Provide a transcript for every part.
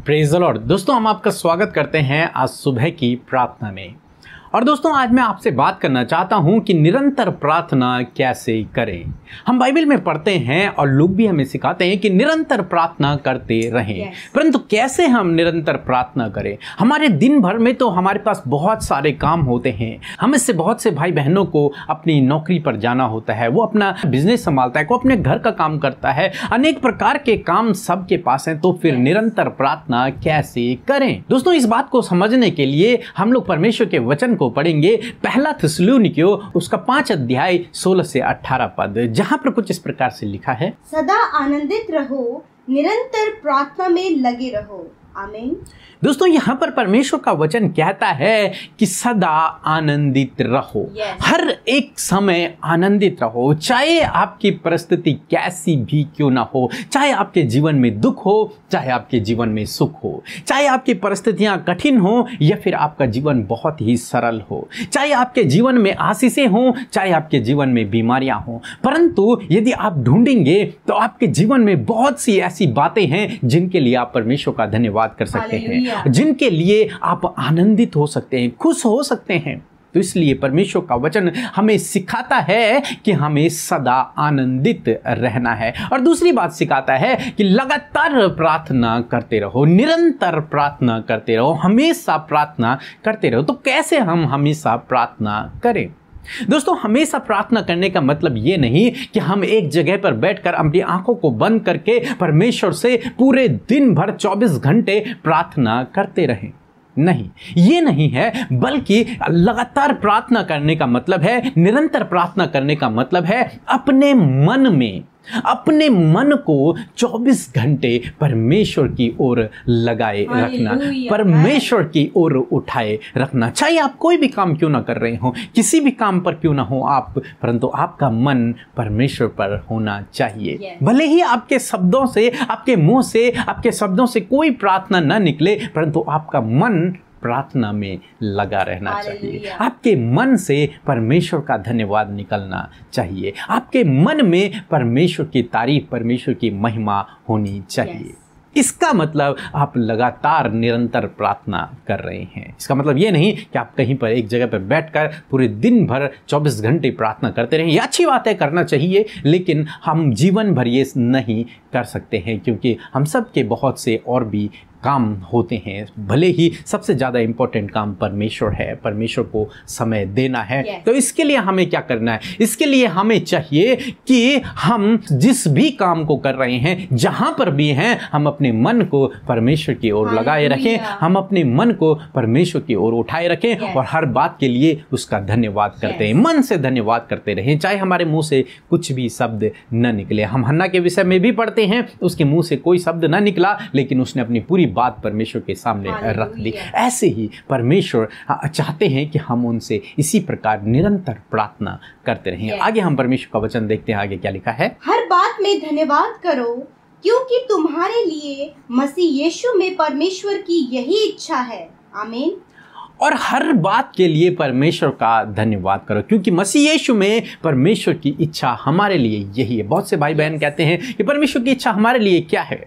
Praise the Lord. दोस्तों, हम आपका स्वागत करते हैं आज सुबह की प्रार्थना में। और दोस्तों, आज मैं आपसे बात करना चाहता हूं कि निरंतर प्रार्थना कैसे करें। हम बाइबल में पढ़ते हैं और लोग भी हमें सिखाते हैं कि निरंतर प्रार्थना करते रहें। परंतु कैसे हम निरंतर प्रार्थना करें? हमारे दिन भर में तो हमारे पास बहुत सारे काम होते हैं। हम इससे बहुत से भाई बहनों को अपनी नौकरी पर जाना होता है, वो अपना बिजनेस संभालता है, को अपने घर का काम करता है, अनेक प्रकार के काम सबके पास हैं। तो फिर निरंतर प्रार्थना कैसे करें? दोस्तों, इस बात को समझने के लिए हम लोग परमेश्वर के वचन को पढ़ेंगे। पहला थिस्सलुनीकियों उसका 5 अध्याय 16 से 18 पद, जहां पर कुछ इस प्रकार से लिखा है, सदा आनंदित रहो, निरंतर प्रार्थना में लगे रहो। आमीन। दोस्तों, यहाँ पर परमेश्वर का वचन कहता है कि सदा आनंदित रहो। हर एक समय आनंदित रहो, चाहे आपकी परिस्थिति कैसी भी क्यों ना हो, चाहे आपके जीवन में दुख हो, चाहे आपके जीवन में सुख हो, चाहे आपकी परिस्थितियां कठिन हो या फिर आपका जीवन बहुत ही सरल हो, चाहे आपके जीवन में आशीषें हो, चाहे आपके जीवन में बीमारियां हो। परंतु यदि आप ढूंढेंगे तो आपके जीवन में बहुत सी ऐसी बातें हैं जिनके लिए आप परमेश्वर का धन्यवाद कर सकते हैं, जिनके लिए आप आनंदित हो सकते हैं, खुश हो सकते हैं। तो इसलिए परमेश्वर का वचन हमें सिखाता है कि हमें सदा आनंदित रहना है। और दूसरी बात सिखाता है कि लगातार प्रार्थना करते रहो, निरंतर प्रार्थना करते रहो, हमेशा प्रार्थना करते रहो। तो कैसे हम हमेशा प्रार्थना करें? दोस्तों, हमेशा प्रार्थना करने का मतलब ये नहीं कि हम एक जगह पर बैठकर अपनी आंखों को बंद करके परमेश्वर से पूरे दिन भर 24 घंटे प्रार्थना करते रहें। नहीं, ये नहीं है, बल्कि लगातार प्रार्थना करने का मतलब है, निरंतर प्रार्थना करने का मतलब है अपने मन को 24 घंटे परमेश्वर की ओर लगाए रखना, परमेश्वर की ओर उठाए रखना। चाहे आप कोई भी काम क्यों ना कर रहे हो, किसी भी काम पर क्यों ना हो आप, परंतु आपका मन परमेश्वर पर होना चाहिए। भले ही आपके शब्दों से, आपके मुंह से, आपके शब्दों से कोई प्रार्थना ना निकले, परंतु आपका मन प्रार्थना में लगा रहना चाहिए। आपके मन से परमेश्वर का धन्यवाद निकलना चाहिए। आपके मन में परमेश्वर की तारीफ, परमेश्वर की महिमा होनी चाहिए। इसका मतलब आप लगातार निरंतर प्रार्थना कर रहे हैं। इसका मतलब ये नहीं कि आप कहीं पर एक जगह पर बैठकर पूरे दिन भर 24 घंटे प्रार्थना करते रहें। ये अच्छी बात है, करना चाहिए, लेकिन हम जीवन भर ये नहीं कर सकते हैं, क्योंकि हम सब के बहुत से और भी काम होते हैं। भले ही सबसे ज़्यादा इम्पोर्टेंट काम परमेश्वर है, परमेश्वर को समय देना है। तो इसके लिए हमें क्या करना है? इसके लिए हमें चाहिए कि हम जिस भी काम को कर रहे हैं, जहाँ पर भी हैं, हम अपने मन को परमेश्वर की ओर लगाए रखें, हम अपने मन को परमेश्वर की ओर उठाए रखें और हर बात के लिए उसका धन्यवाद करते हैं, मन से धन्यवाद करते रहें, चाहे हमारे मुंह से कुछ भी शब्द न निकले। हम हन्ना के विषय में भी पढ़ते हैं, उसके मुंह से कोई शब्द न निकला, लेकिन उसने अपनी पूरी बात परमेश्वर के सामने रख दी। ऐसे ही परमेश्वर चाहते हैं कि हम उनसे इसी प्रकार निरंतर प्रार्थना करते रहें। आगे हम परमेश्वर का वचन देखते हैं, आगे क्या लिखा है। हर बात में धन्यवाद करो, क्योंकि तुम्हारे लिए मसीह यीशु में परमेश्वर की यही इच्छा है। आमीन। और हर बात के लिए परमेश्वर का धन्यवाद करो, क्योंकि मसीह यीशु में परमेश्वर की इच्छा हमारे लिए यही है। बहुत से भाई बहन कहते हैं कि परमेश्वर की इच्छा हमारे लिए क्या है?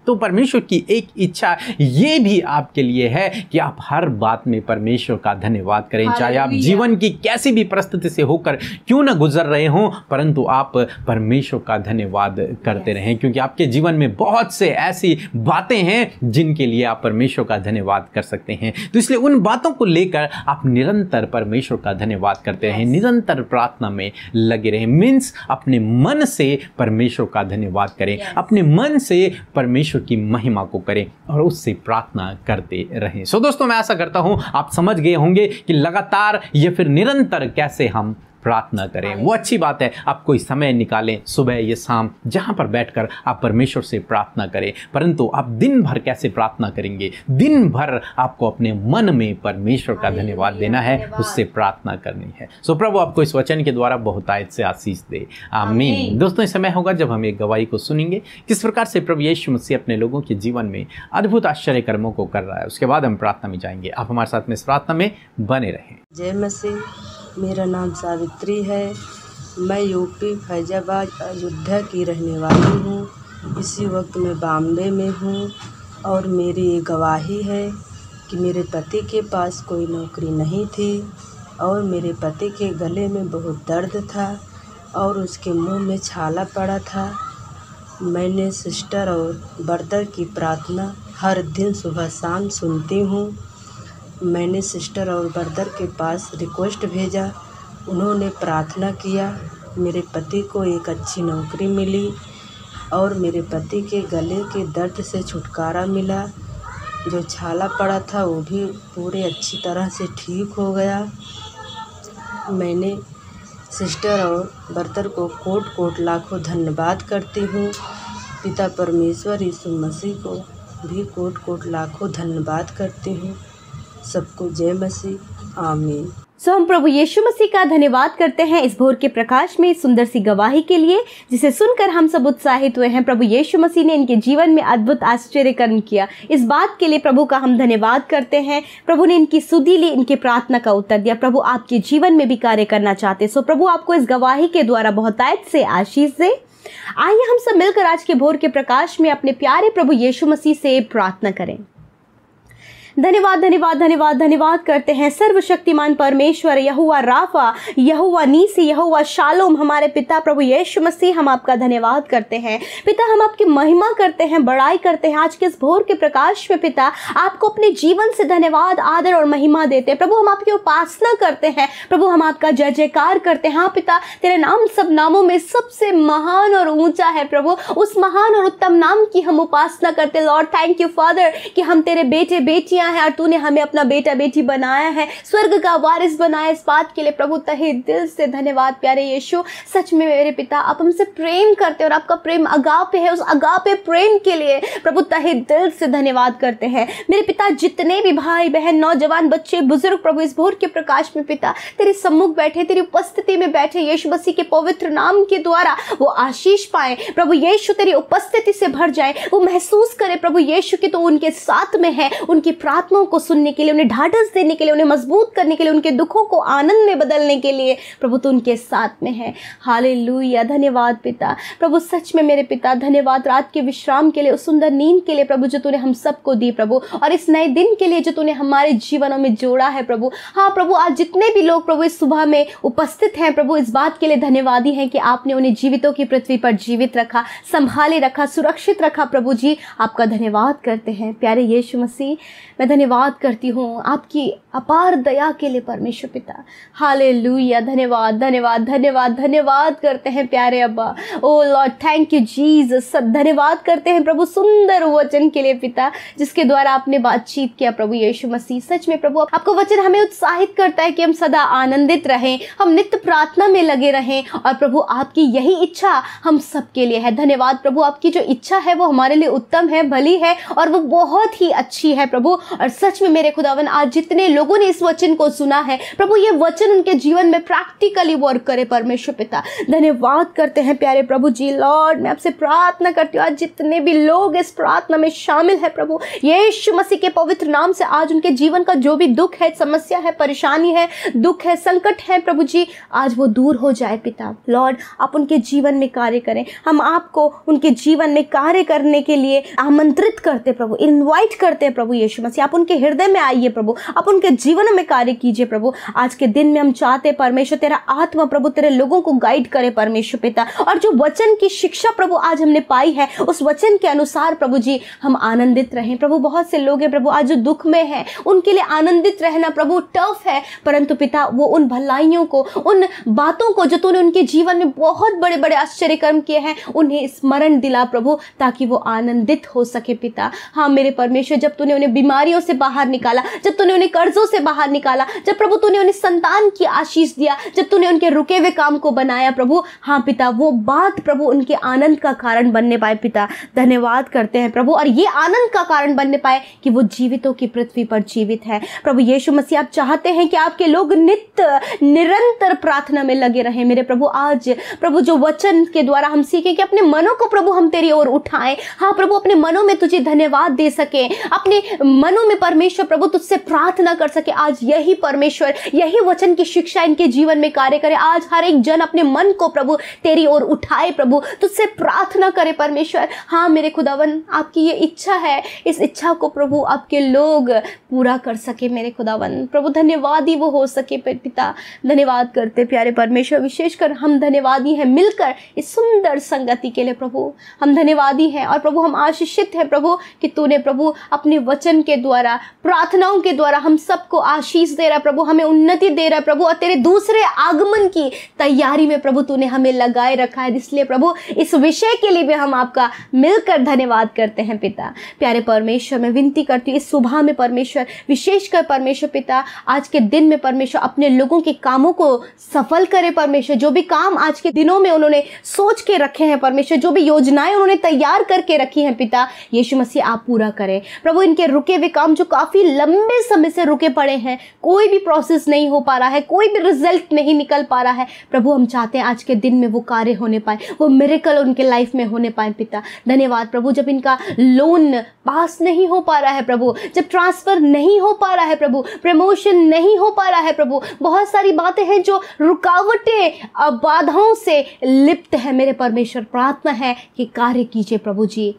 तो परमेश्वर की एक इच्छा ये भी आपके लिए है कि आप हर बात में परमेश्वर का धन्यवाद करें, चाहे आप जीवन की कैसी भी परिस्थिति से होकर क्यों न गुजर रहे हों, परंतु आप परमेश्वर का धन्यवाद करते रहें, क्योंकि आपके जीवन में बहुत से ऐसी बातें हैं जिनके लिए आप परमेश्वर का धन्यवाद कर सकते हैं। तो इसलिए उन बातों को लेकर आप निरंतर परमेश्वर का धन्यवाद करते रहें, निरंतर प्रार्थना में लगे रहें। मीन्स अपने मन से परमेश्वर का धन्यवाद करें, अपने मन से परमेश्वर की महिमा को करें और उससे प्रार्थना करते रहें। सो दोस्तों, मैं आशा करता हूं आप समझ गए होंगे कि लगातार या फिर निरंतर कैसे हम प्रार्थना करें। वो अच्छी बात है, आप कोई समय निकालें सुबह या शाम, जहां पर बैठकर आप परमेश्वर से प्रार्थना करें। परंतु आप दिन भर कैसे प्रार्थना करेंगे? दिन भर आपको अपने मन में परमेश्वर का धन्यवाद देना है, उससे प्रार्थना करनी है। सो प्रभु आपको इस वचन के द्वारा बहुतायत से आशीष दे। आमीन। दोस्तों, इस समय होगा जब हम एक गवाही को सुनेंगे, किस प्रकार से प्रभु यीशु मसीह अपने लोगों के जीवन में अद्भुत आश्चर्य कर्मों को कर रहा है। उसके बाद हम प्रार्थना में जाएंगे। आप हमारे साथ में इस प्रार्थना में बने रहें। जय मसीह। मेरा नाम सावित्री है। मैं यूपी फैजाबाद अयोध्या की रहने वाली हूँ। इसी वक्त मैं बॉम्बे में हूँ। और मेरी ये गवाही है कि मेरे पति के पास कोई नौकरी नहीं थी और मेरे पति के गले में बहुत दर्द था और उसके मुंह में छाला पड़ा था। मैंने सिस्टर और ब्रदर की प्रार्थना हर दिन सुबह शाम सुनती हूँ। मैंने सिस्टर और ब्रदर के पास रिक्वेस्ट भेजा, उन्होंने प्रार्थना किया, मेरे पति को एक अच्छी नौकरी मिली और मेरे पति के गले के दर्द से छुटकारा मिला। जो छाला पड़ा था वो भी पूरे अच्छी तरह से ठीक हो गया। मैंने सिस्टर और ब्रदर को कोट कोट लाखों धन्यवाद करती हूँ। पिता परमेश्वर यीशु मसीह को भी कोट कोट लाखों धन्यवाद करती हूँ। सबको जय मसीह, आमीन। हम प्रभु यीशु मसीह का धन्यवाद करते हैं इस भोर के प्रकाश में सुंदर सी गवाही के लिए, जिसे सुनकर हम सब उत्साहित हुए हैं। प्रभु यीशु मसीह ने इनके जीवन में अद्भुत आश्चर्य कर्म किया, इस बात के लिए प्रभु का हम धन्यवाद करते हैं। प्रभु ने इनकी सुधि ली, इनके प्रार्थना का उत्तर दिया। प्रभु आपके जीवन में भी कार्य करना चाहते, सो प्रभु आपको इस गवाही के द्वारा बहुतायत से आशीष दे। आइए हम सब मिलकर आज के भोर के प्रकाश में अपने प्यारे प्रभु यीशु मसीह से प्रार्थना करें। धन्यवाद धन्यवाद धन्यवाद धन्यवाद करते हैं सर्वशक्तिमान परमेश्वर, यहोवा राफा, यहोवा नीसी, यहोवा शालोम, हमारे पिता प्रभु यीशु मसीह, हम आपका धन्यवाद करते हैं। पिता हम आपकी महिमा करते हैं, बड़ाई करते हैं आज के इस भोर के प्रकाश में। पिता आपको अपने जीवन से धन्यवाद, आदर और महिमा देते हैं। प्रभु हम आपकी उपासना करते हैं, प्रभु हम आपका जय जयकार करते हैं। हाँ पिता, तेरे नाम सब नामों में सबसे महान और ऊंचा है। प्रभु उस महान और उत्तम नाम की हम उपासना करते हैं। लॉर्ड थैंक यू फादर कि हम तेरे बेटे बेटियां है और तूने हमें अपना बेटा बेटी बनाया है, स्वर्ग का वारिस बनाया। इस बात के लिए प्रभु तहे दिल से धन्यवाद। प्यारे यीशु, सच में मेरे पिता आप हमसे प्रेम करते हैं और आपका प्रेम अगापे है। उस अगापे प्रेम के लिए प्रभु तहे दिल से धन्यवाद करते हैं। मेरे पिता जितने भी भाई बहन, नौजवान, बच्चे, बुजुर्ग प्रभु इस भोर के प्रकाश में पिता तेरे सम्मुख बैठे, तेरी उपस्थिति में बैठे, यीशु मसीह के पवित्र नाम के द्वारा वो आशीष पाए। प्रभु यीशु तेरी उपस्थिति से भर जाए, वो महसूस करे प्रभु यीशु कि तो उनके साथ में है। उनकी प्रार्थनाओं को सुनने के लिए, उन्हें ढाढ़स देने के लिए, उन्हें मजबूत करने के लिए, उनके दुखों को आनंद में बदलने के लिए प्रभु तू उनके साथ में है। हालेलुया, धन्यवाद पिता। प्रभु सच में मेरे पिता धन्यवाद रात के विश्राम के लिए, उस सुंदर नींद के लिए प्रभु जो तूने हम सबको दी प्रभु, और इस नए दिन के लिए जो तूने हमारे जीवनों में जोड़ा है प्रभु। हाँ प्रभु, आज जितने भी लोग प्रभु इस सुबह में उपस्थित हैं प्रभु, इस बात के लिए धन्यवादी हैं कि आपने उन्हें जीवितों की पृथ्वी पर जीवित रखा, संभाले रखा, सुरक्षित रखा। प्रभु जी आपका धन्यवाद करते हैं। प्यारे यीशु मसीह, मैं धन्यवाद करती हूँ आपकी अपार दया के लिए परमेश्वर पिता। हालेलुया, धन्यवाद धन्यवाद धन्यवाद धन्यवाद करते हैं प्यारे अब्बा। ओ लॉर्ड थैंक यू जीसस। सब धन्यवाद करते हैं प्रभु सुंदर वचन के लिए पिता, जिसके द्वारा आपने बातचीत किया प्रभु यीशु मसीह। सच में प्रभु आपका वचन हमें उत्साहित करता है कि हम सदा आनंदित रहें, हम नित्य प्रार्थना में लगे रहें, और प्रभु आपकी यही इच्छा हम सबके लिए है। धन्यवाद प्रभु, आपकी जो इच्छा है वो हमारे लिए उत्तम है, भली है और वो बहुत ही अच्छी है प्रभु। और सच में मेरे खुदावन, आज जितने लोगों ने इस वचन को सुना है प्रभु, ये वचन उनके जीवन में प्रैक्टिकली वर्क करे परमेश्वर पिता। धन्यवाद करते हैं प्यारे प्रभु जी। लॉर्ड मैं आपसे प्रार्थना करती हूँ, आज जितने भी लोग इस प्रार्थना में शामिल है प्रभु, यीशु मसीह के पवित्र नाम से आज उनके जीवन का जो भी दुख है, समस्या है, परेशानी है, दुख है, संकट है प्रभु जी, आज वो दूर हो जाए पिता। लॉर्ड आप उनके जीवन में कार्य करें। हम आपको उनके जीवन में कार्य करने के लिए आमंत्रित करते प्रभु, इनवाइट करते हैं प्रभु यीशु मसीह। आप उनके हृदय में आइए प्रभु, आप उनके जीवन में कार्य कीजिए प्रभु। आज के दिन में हम चाहते परमेश्वर तेरा आत्मा प्रभु तेरे लोगों को गाइड करे परमेश्वर पिता, और जो वचन की शिक्षा प्रभु आज हमने पाई है उस वचन के अनुसार प्रभु जी हम आनंदित रहें प्रभु। बहुत से लोग हैं प्रभु आज जो दुख में है, उनके लिए आनंदित रहना प्रभु टफ है, परंतु पिता वो उन भलाइयों को, उन बातों को जो तूने उनके जीवन में बहुत बड़े बड़े आश्चर्य कर्म किए हैं, उन्हें स्मरण दिला प्रभु, ताकि वो आनंदित हो सके पिता। हाँ मेरे परमेश्वर, जब तूने उन्हें बीमारियों से बाहर निकाला, जब तूने उन्हें कर्जों से बाहर निकाला, जब प्रभु तूने उन्हें संतान की आशीष दिया, जब तूने उनके रुके हुए काम को बनाया प्रभु, हाँ पिता वो बात प्रभु उनके आनंद का कारण बनने पाए पिता। धन्यवाद करते हैं प्रभु, और ये आनंद का कारण बनने पाए कि वो जीवितों की पृथ्वी पर जीवित है प्रभु यीशु मसीह। आप चाहते हैं कि आपके लोग नित्य निरंतर प्रार्थना में लगे रहें मेरे प्रभु। आज प्रभु जो वचन के द्वारा हम सीखें कि अपने मनों को प्रभु हम तेरी ओर उठाएं। हाँ प्रभु, अपने मनों में तुझे धन्यवाद दे सके, अपने मनों क्षणों में परमेश्वर प्रभु तुझसे प्रार्थना कर सके। आज यही परमेश्वर, यही वचन की शिक्षा इनके जीवन में कार्य करे। आज हर एक जन अपने मन को प्रभु तेरी ओर उठाए, प्रभु तुझसे प्रार्थना करे परमेश्वर। हाँ मेरे खुदावन, आपकी ये इच्छा है, इस इच्छा को प्रभु आपके लोग पूरा कर सके मेरे खुदावन। प्रभु धन्यवाद ही वो हो सके पिता। धन्यवाद करते प्यारे परमेश्वर, विशेषकर हम धन्यवादी हैं मिलकर इस सुंदर संगति के लिए प्रभु। हम धन्यवादी हैं और प्रभु हम आशीषित हैं प्रभु कि तूने प्रभु अपने वचन के द्वारा, प्रार्थनाओं के द्वारा हम सबको आशीष दे रहा प्रभु, हमें उन्नति दे रहा प्रभु, और तेरे दूसरे आगमन की तैयारी में प्रभु तूने हमें लगाए रखा है। इसलिए प्रभु इस विषय के लिए भी हम आपका मिलकर धन्यवाद करते हैं पिता। प्यारे परमेश्वर, मैं विनती करती हूँ इस सुबह में परमेश्वर, विशेषकर परमेश्वर पिता आज के दिन में परमेश्वर अपने लोगों के कामों को सफल करे परमेश्वर। जो भी काम आज के दिनों में उन्होंने सोच के रखे हैं परमेश्वर, जो भी योजनाएं उन्होंने तैयार करके रखी हैं पिता यीशु मसीह आप पूरा करें प्रभु। इनके रुके हुए काम जो काफी लंबे समय से रुके पड़े हैं, कोई भी प्रोसेस नहीं हो पा रहा है, कोई भी रिजल्ट नहीं निकल पा रहा है प्रभु, हम चाहते हैं आज के दिन में वो कार्य होने पाए, वो मिरेकल उनके लाइफ में होने पाए पिता। धन्यवाद प्रभु, जब इनका लोन पास नहीं हो पा रहा है प्रभु, जब ट्रांसफर नहीं हो पा रहा है प्रभु, प्रमोशन नहीं हो पा रहा है प्रभु, बहुत सारी बातें हैं जो रुकावटें, बाधाओं से लिप्त है मेरे परमेश्वर। प्रार्थना है कि कार्य कीजिए प्रभु जी,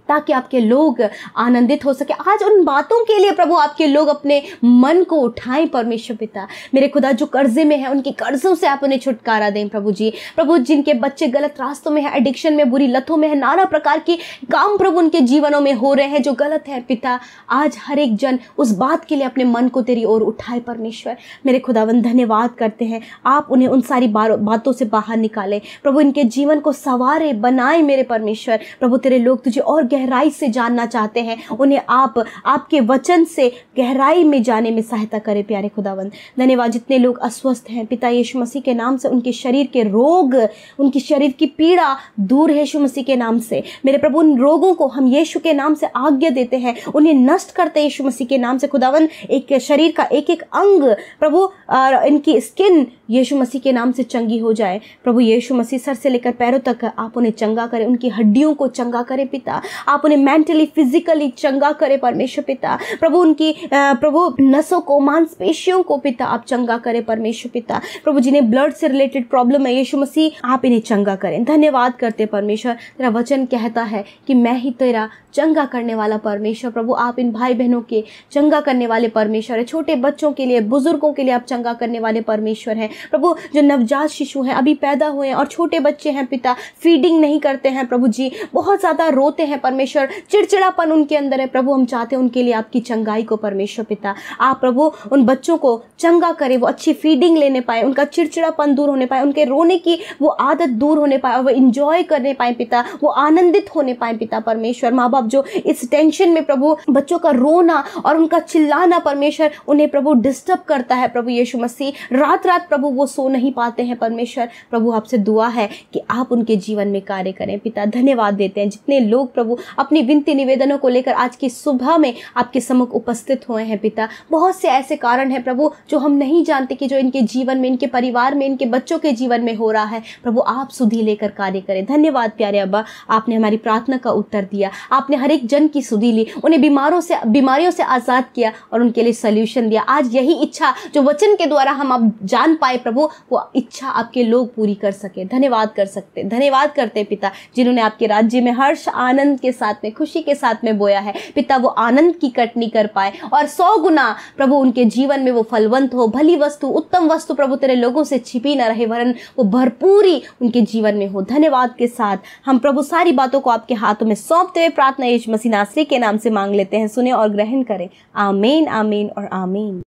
ताकि आपके लोग आनंदित हो सके। आज उन बातों के लिए प्रभु आपके लोग अपने मन को उठाएं परमेश्वर पिता। मेरे खुदा जो कर्जे में है उनके कर्जों से आप उन्हें छुटकारा दें प्रभु जी। प्रभु जिनके बच्चे गलत रास्तों में है, एडिक्शन में, बुरी लतों में है, नाना प्रकार की काम प्रभु उनके जीवनों में हो रहे हैं जो गलत है पिता, आज हर एक जन उस बात के लिए अपने मन को तेरी ओर उठाए परमेश्वर। मेरे खुदावन धन्यवाद करते हैं, आप उन्हें उन सारी बातों से बाहर निकालें प्रभु, इनके जीवन को संवारे बनाए मेरे परमेश्वर। प्रभु तेरे लोग तुझे और गहराई से जानना चाहते हैं, उन्हें आप आपके वचन से गहराई में जाने में सहायता करें प्यारे खुदावंद। धन्यवाद, जितने लोग अस्वस्थ हैं पिता यीशु मसीह के नाम से उनके शरीर के रोग, उनकी शरीर की पीड़ा दूर है यीशु मसीह के नाम से। मेरे प्रभु उन रोगों को हम यीशु के नाम से आज्ञा देते हैं, उन्हें नष्ट करते हैं यीशु मसीह के नाम से खुदावंद। एक शरीर का एक एक अंग प्रभु, इनकी स्किन यीशु मसीह के नाम से चंगी हो जाए प्रभु। यीशु मसीह सर से लेकर पैरों तक आप उन्हें चंगा करें, उनकी हड्डियों को चंगा करें पिता, आप उन्हें मेंटली फिजिकली चंगा करें परमेश्वर पिता। प्रभु उनकी प्रभु नसों को, मांसपेशियों को पिता आप चंगा करें परमेश्वर पिता। प्रभु जिन्हें ब्लड से रिलेटेड प्रॉब्लम है यीशु मसीह आप इन्हें चंगा करें। धन्यवाद करते परमेश्वर, तेरा वचन कहता है कि मैं ही तेरा चंगा करने वाला परमेश्वर। प्रभु आप इन भाई बहनों के चंगा करने वाले परमेश्वर है, छोटे बच्चों के लिए, बुजुर्गों के लिए आप चंगा करने वाले परमेश्वर हैं प्रभु। जो नवजात शिशु हैं, अभी पैदा हुए हैं और छोटे बच्चे हैं पिता, फीडिंग नहीं करते हैं प्रभु जी, बहुत ज्यादा रोते हैं परमेश्वर, चिड़चिड़ापन उनके अंदर है प्रभु, हम चाहते हैं उनके लिए आपकी चंगाई को परमेश्वर पिता। आप प्रभु उन बच्चों को चंगा करें, वो अच्छी फीडिंग लेने पाए, उनका चिड़चिड़ापन दूर होने पाए, उनके रोने की वो आदत दूर होने पाए और वो इंजॉय करने पाए पिता, वो आनंदित होने पाए पिता परमेश्वर। माँ बाप जो इस टेंशन में प्रभु बच्चों का रोना और उनका चिल्लाना परमेश्वर उन्हें प्रभु डिस्टर्ब करता है प्रभु यीशु मसीह, रात रात प्रभु वो सो नहीं पाते हैं परमेश्वर। प्रभु आपसे दुआ है कि आप उनके जीवन में कार्य करें पिता। धन्यवाद देते हैं जितने लोग प्रभु अपनी विनती निवेदनों को लेकर आज की सुबह में आपके सम्मुख उपस्थित हुए हैं पिता। बहुत से ऐसे कारण हैं प्रभु जो हम नहीं जानते कि जो इनके जीवन में, इनके परिवार में, इनके बच्चों के जीवन में हो रहा है प्रभु, आप सुधि लेकर कार्य करें। धन्यवाद प्यारे अब्बा, आपने हमारी प्रार्थना का उत्तर दिया, आपने हर एक जन की सुधि ली, उन्हें बीमारियों से आजाद किया और उनके लिए सॉल्यूशन दिया। आज यही इच्छा जो वचन के द्वारा हम अब जान पाए प्रभु, वो इच्छा आपके लोग पूरी कर सके। धन्यवाद कर सकते, धन्यवाद करते पिता, जिन्होंने आपके राज्य में हर्ष आनंद के साथ में, खुशी के साथ में बोया है पिता, वो आनंद की कटनी कर पाए और 100 गुना प्रभु उनके जीवन में वो फलवंत हो, भली वस्तु, उत्तम वस्तु प्रभु तेरे लोगों से छिपी न रहे, वरन वो भरपूरी उनके जीवन में हो। धन्यवाद के साथ हम प्रभु सारी बातों को आपके हाथों में सौंपते हुए प्रार्थना यीशु मसीह नासरी के नाम से मांग लेते हैं, सुने और ग्रहण करें। आमीन, आमीन और आमीन।